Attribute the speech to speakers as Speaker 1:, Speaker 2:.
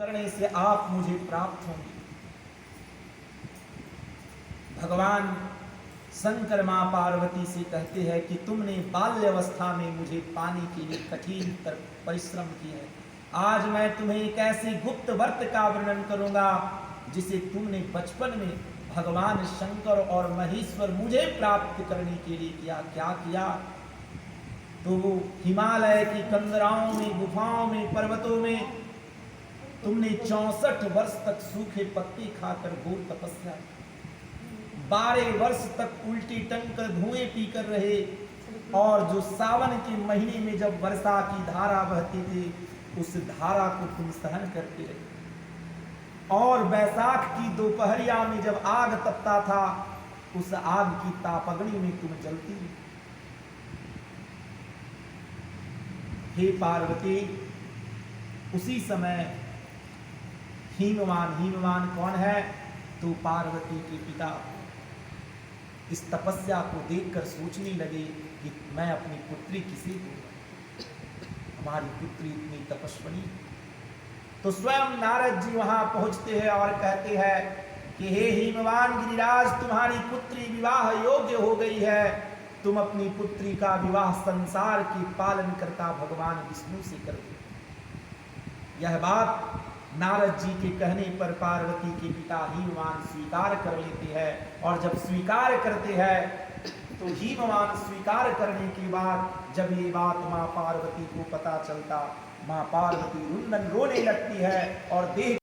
Speaker 1: करने से आप मुझे प्राप्त होंगे। भगवान शंकर मां पार्वती से कहते हैं कि तुमने बाल्यावस्था में मुझे पाने के लिए कठिन परिश्रम किया है। आज मैं तुम्हें एक ऐसे गुप्त व्रत का वर्णन करूंगा जिसे तुमने बचपन में भगवान शंकर और महेश्वर मुझे प्राप्त करने के लिए किया। क्या किया? तो हिमालय की कंदराओं में, गुफाओं में, पर्वतों में तुमने 64 वर्ष तक सूखे पत्ते खाकर घोर तपस्या, 12 वर्ष तक उल्टी टंग कर धुएं पीकर रहे, और जो सावन के महीने में जब वर्षा की धारा बहती थी उस धारा को तुम सहन करते रहे, और बैसाख की दोपहरिया में जब आग तपता था उस आग की तापअग्नि में तुम जलती रही। हे पार्वती, उसी समय हिमवान कौन है? तो पार्वती के पिता इस तपस्या को देखकर सोचने लगे कि मैं अपनी पुत्री किसे दूं, हमारी पुत्री इतनी तपस्विनी। तो स्वयं नारद जी वहां पहुंचते हैं और कहते हैं कि हे हिमवान गिरिराज, तुम्हारी पुत्री विवाह योग्य हो गई है, तुम अपनी पुत्री का विवाह संसार की पालन करता भगवान विष्णु से करो। यह बात नारद जी के कहने पर पार्वती के पिता हिमवान स्वीकार कर लेते हैं, और जब स्वीकार करते हैं तो हिमवान स्वीकार करने के बाद जब ये बात मां पार्वती को पता चलता, मां पार्वती रुंदन रोने लगती है और देह